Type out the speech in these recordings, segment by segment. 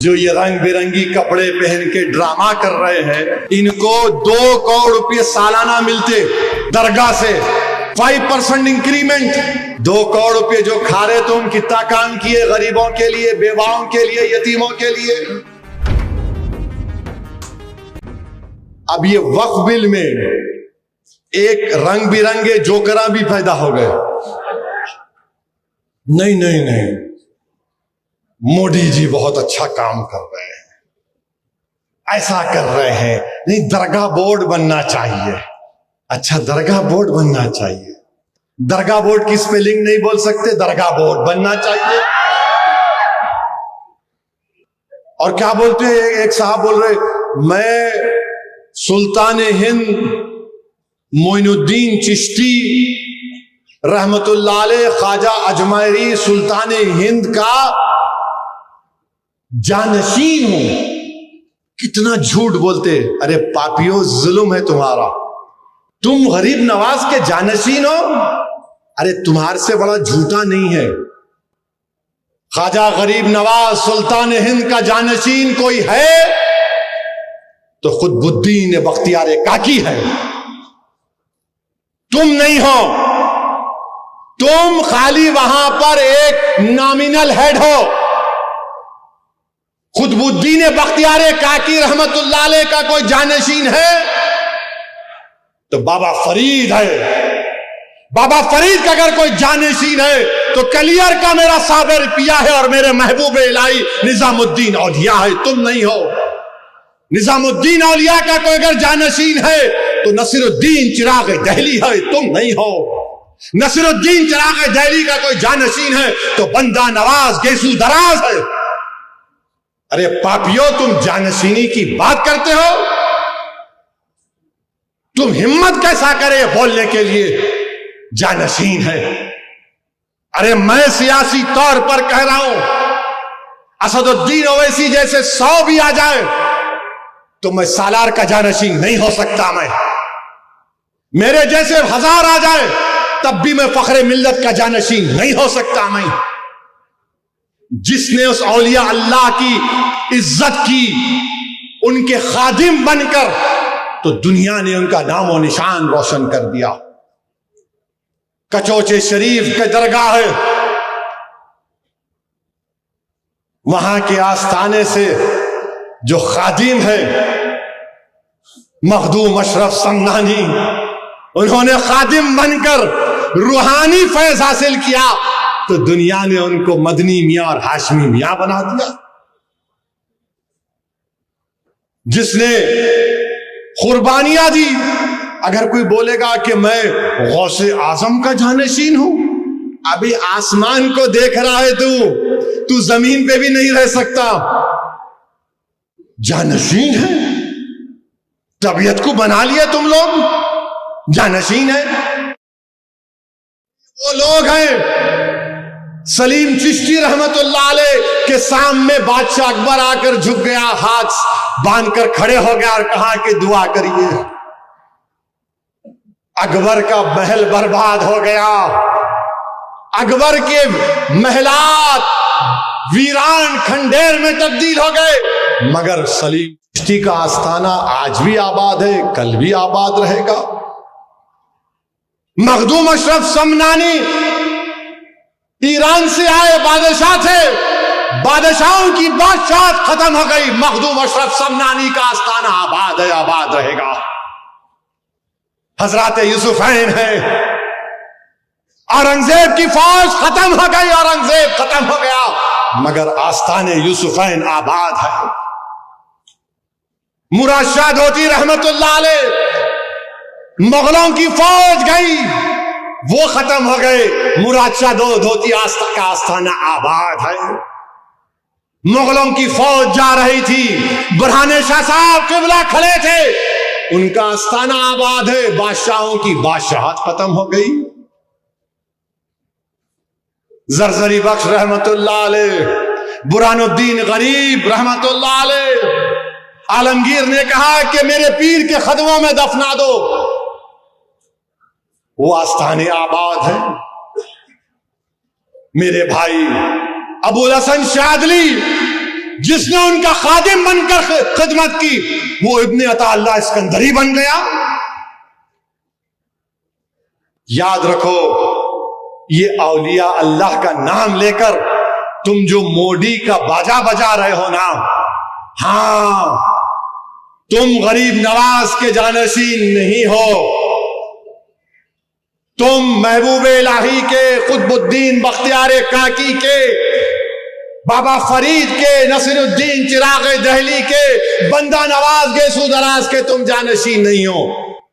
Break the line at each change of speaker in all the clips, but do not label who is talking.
जो ये रंग बिरंगी कपड़े पहन के ड्रामा कर रहे हैं, इनको 2 करोड़ रुपये सालाना मिलते दरगाह से, 5% इंक्रीमेंट। 2 करोड़ रुपये जो खा रहे, तुम कितना काम किए गरीबों के लिए, बेवाओं के लिए, यतीमों के लिए। अब ये वक्फ बिल में एक रंग बिरंगे जोकरा भी पैदा हो गए। नहीं नहीं नहीं, मोदी जी बहुत अच्छा काम कर रहे हैं, ऐसा कर रहे हैं। नहीं, दरगाह बोर्ड बनना चाहिए। अच्छा, दरगाह बोर्ड बनना चाहिए। दरगाह बोर्ड की स्पेलिंग नहीं बोल सकते, दरगाह बोर्ड बनना चाहिए। और क्या बोलते हैं, एक साहब बोल रहे, मैं सुल्तान हिंद मोइनुद्दीन चिश्ती रहमतुल्लाह अलैह ख्वाजा अजमेरी सुल्तान हिंद का जानशीन हूं। कितना झूठ बोलते। अरे पापियों, जुल्म है तुम्हारा। तुम गरीब नवाज के जानशीन हो। अरे तुम्हारे से बड़ा झूठा नहीं है। ख्वाजा गरीब नवाज सुल्तान हिंद का जानशीन कोई है तो खुतबुद्दीन बख्तियार काकी है। तुम नहीं हो। तुम खाली वहां पर एक नॉमिनल हेड हो। खुतबुद्दीन बख्तियार काकी रहमतुल्लाह अलैह का कोई जानशीन है तो बाबा फरीद है। बाबा फरीद का अगर कोई जानशीन है तो कलियर का मेरा साबिर पिया है और मेरे महबूब इलाही निजामुद्दीन औलिया है। तुम नहीं हो। निजामुद्दीन औलिया का कोई अगर जानशीन है तो नसीरुद्दीन चिराग दहली है। तुम नहीं हो। नसीरुद्दीन चिराग दहली का कोई जानशीन है तो बंदा नवाज गेसू दराज है। अरे पापियों, तुम जानशीनी की बात करते हो। तुम हिम्मत कैसा करे बोलने के लिए जानशीन है। अरे मैं सियासी तौर पर कह रहा हूं, असदुद्दीन ओवैसी जैसे 100 भी आ जाए तो मैं सालार का जानशीन नहीं हो सकता। मैं मेरे जैसे 1000 आ जाए तब भी मैं फखरे मिल्लत का जानशीन नहीं हो सकता। मैं जिसने उस औलिया अल्लाह की इज्जत की, उनके खादिम बनकर, तो दुनिया ने उनका नामो निशान रोशन कर दिया। कचौचे शरीफ के दरगाह है, वहां के आस्थाने से जो खादिम है मखदूम अशरफ समनानी, उन्होंने खादिम बनकर रूहानी फैज हासिल किया तो दुनिया ने उनको मदनी मियां और हाशमी मियां बना दिया। जिसने कुर्बानियां दी, अगर कोई बोलेगा कि मैं गौसे आजम का जानशीन हूं, अभी आसमान को देख रहा है तू जमीन पे भी नहीं रह सकता। जानशीन है। तबीयत को बना लिया तुम लोग, जानशीन है। वो लोग हैं सलीम चिश्ती रहमतुल्लाह अलैह के सामने बादशाह अकबर आकर झुक गया, हाथ बांधकर खड़े हो गया और कहा कि दुआ करिए। अकबर का महल बर्बाद हो गया। अकबर के महलात वीरान खंडेर में तब्दील हो गए, मगर सलीम चिश्ती का आस्थाना आज भी आबाद है, कल भी आबाद रहेगा। मखदूम अशरफ समनानी ईरान से आए बादशाह थे, बादशाहों की बादशाहत खत्म हो गई। मखदूम अशरफ समनानी का आस्थाना आबाद है, आबाद रहेगा। हजरत यूसुफैन है। औरंगजेब की फौज खत्म हो गई, औरंगजेब खत्म हो गया, मगर आस्थाने यूसुफैन आबाद है। मुराद शाह धोती रहमतुल्लाह अलैह, मुगलों की फौज गई, वो खत्म हो गए, मुराद शाह धोती का आस्थाना आबाद है। मुगलों की फौज जा रही थी, बुरहाने शाह साहब किबला खड़े थे, उनका आस्थाना आबाद है। बादशाहों की बादशाहत खत्म हो गई। जरजरी बख्श रहमतुल्लाह अलैह, बुरहानुद्दीन गरीब रहमतुल्लाह अलैह, आलमगीर ने कहा कि मेरे पीर के कदमों में दफना दो, वो आस्थाने आबाद है। मेरे भाई अबुल हसन शादली जिसने उनका खादिम बनकर खिदमत की वो इब्ने अताउल्लाह इस्कंदरी बन गया। याद रखो, ये औलिया अल्लाह का नाम लेकर तुम जो मोदी का बाजा बजा रहे हो ना, हां, तुम गरीब नवाज के जानशीन नहीं हो, तुम महबूब इलाही के, कुतुबुद्दीन बख्तियार काकी के, बाबा फरीद के, नसीरुद्दीन चिराग दहली के, बंदा नवाज गेसू दराज के तुम जानशीन नहीं हो।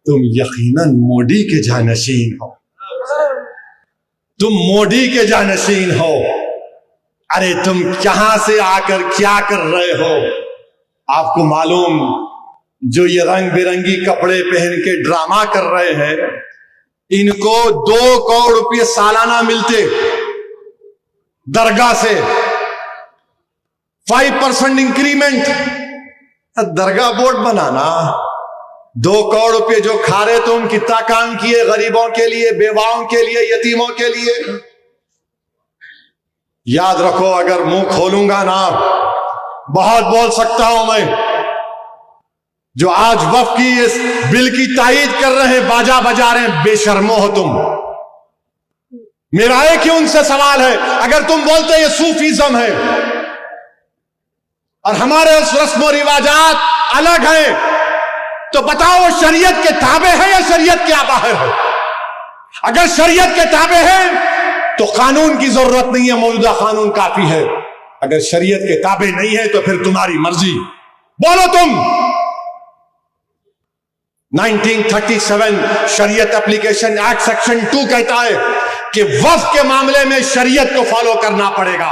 तुम यकीनन मोदी के जानशीन हो, तुम मोदी के जानशीन हो। अरे तुम कहां से आकर क्या कर रहे हो? आपको मालूम, जो ये रंग बिरंगी कपड़े पहन के ड्रामा कर रहे हैं, इनको 2 करोड़ रुपये सालाना मिलते दरगाह से, 5% इंक्रीमेंट। दरगाह बोर्ड बनाना, 2 करोड़ रुपये जो खा रहे तुम, कितना काम किए गरीबों के लिए, बेवाओं के लिए, यतीमों के लिए। याद रखो, अगर मुंह खोलूंगा ना, बहुत बोल सकता हूं मैं। जो आज वफ की इस बिल की तायीद कर रहे हैं, बाजा बजा रहे हैं, बेशर्मो हो तुम। मेरा एक ही उनसे सवाल है, अगर तुम बोलते ये सूफीज्म है और हमारे रस्म रिवाजात अलग हैं, तो बताओ शरीयत के ताबे है या शरीयत के बाहर है? अगर शरीयत के ताबे है तो कानून की जरूरत नहीं है, मौजूदा कानून काफी है। अगर शरीयत के ताबे नहीं है तो फिर तुम्हारी मर्जी, बोलो तुम। 1937 शरीयत एप्लीकेशन एक्ट सेक्शन 2 कहता है कि वक्फ के मामले में शरीयत को फॉलो करना पड़ेगा।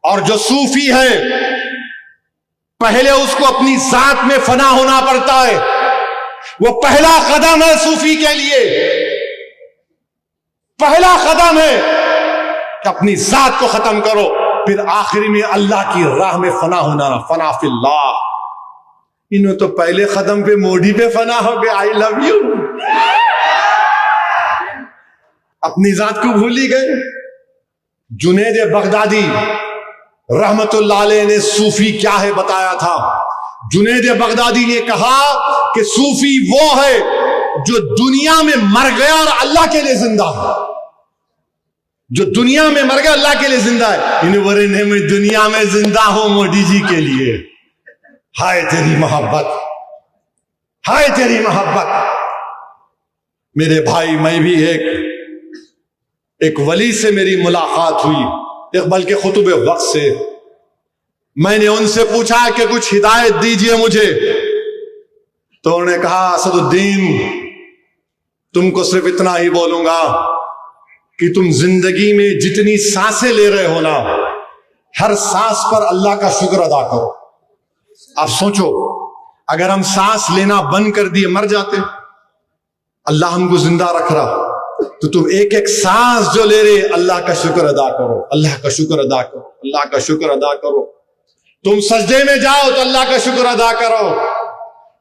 और जो सूफी है, पहले उसको अपनी जात में फना होना पड़ता है। वो पहला कदम है सूफी के लिए, पहला कदम है कि अपनी जात को खत्म करो, फिर आखिरी में अल्लाह की राह में फना होना, फना फिल्लाह। इन्हों तो पहले कदम पे मोदी पे फना हो गए, आई लव यू, अपनी जात को भूल ही गए। जुनैद बगदादी रहमतुल्लाह अलैह ने सूफी क्या है बताया था। जुनैद बगदादी ने कहा कि सूफी वो है जो दुनिया में मर गया और अल्लाह के लिए जिंदा है। जो दुनिया में मर गया, अल्लाह के लिए जिंदा है। इन्हें वरने मैं दुनिया में जिंदा हूं मोदी जी के लिए। हाय तेरी मोहब्बत, हाय तेरी मोहब्बत। मेरे भाई, मैं भी एक वली से मेरी मुलाकात हुई, एक बल्कि खुतुब वक्त से। मैंने उनसे पूछा कि कुछ हिदायत दीजिए मुझे, तो उन्होंने कहा, असदुद्दीन, तुमको सिर्फ इतना ही बोलूंगा कि तुम जिंदगी में जितनी सांसें ले रहे हो ना, हर सांस पर अल्लाह का शुक्र अदा करो। आप सोचो, अगर हम सांस लेना बंद कर दिए, मर जाते, अल्लाह हमको जिंदा रख रहा, तो तुम एक एक सांस जो ले रहे, अल्लाह का शुक्र अदा करो, अल्लाह का शुक्र अदा करो, अल्लाह का शुक्र अदा करो। तुम सजदे में जाओ तो अल्लाह का शुक्र अदा करो,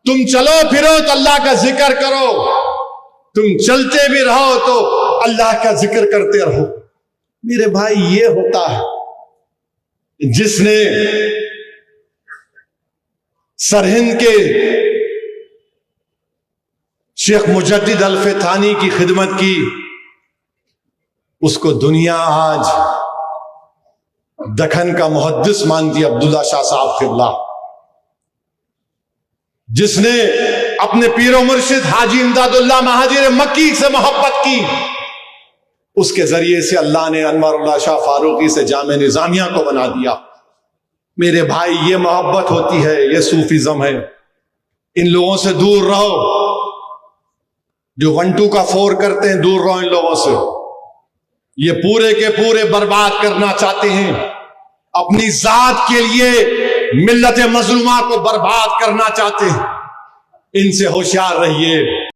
तुम चलो फिरो तो अल्लाह का जिक्र करो, तुम चलते भी रहो तो अल्लाह का जिक्र करते रहो। मेरे भाई, ये होता है जिसने सरहिंद के शेख मुजद्दिद अल्फे-थानी की खिदमत की, उसको दुनिया आज दखन का मुहद्दिस मानती। अब्दुल्ला शाह साहब क़िबला, जिसने अपने पीरो मुर्शिद हाजी इमदादुल्लाह महाजिर मक्की से मोहब्बत की, उसके जरिए से अल्लाह ने अनवरुल्लाह शाह फारूकी से जामे निजामिया को बना दिया। मेरे भाई, ये मोहब्बत होती है, ये सूफीज्म है। इन लोगों से दूर रहो, जो 1 2 का 4 करते हैं, दूर रहो इन लोगों से। ये पूरे के पूरे बर्बाद करना चाहते हैं, अपनी जात के लिए मिल्लत मजलूमा को बर्बाद करना चाहते हैं। इनसे होशियार रहिए।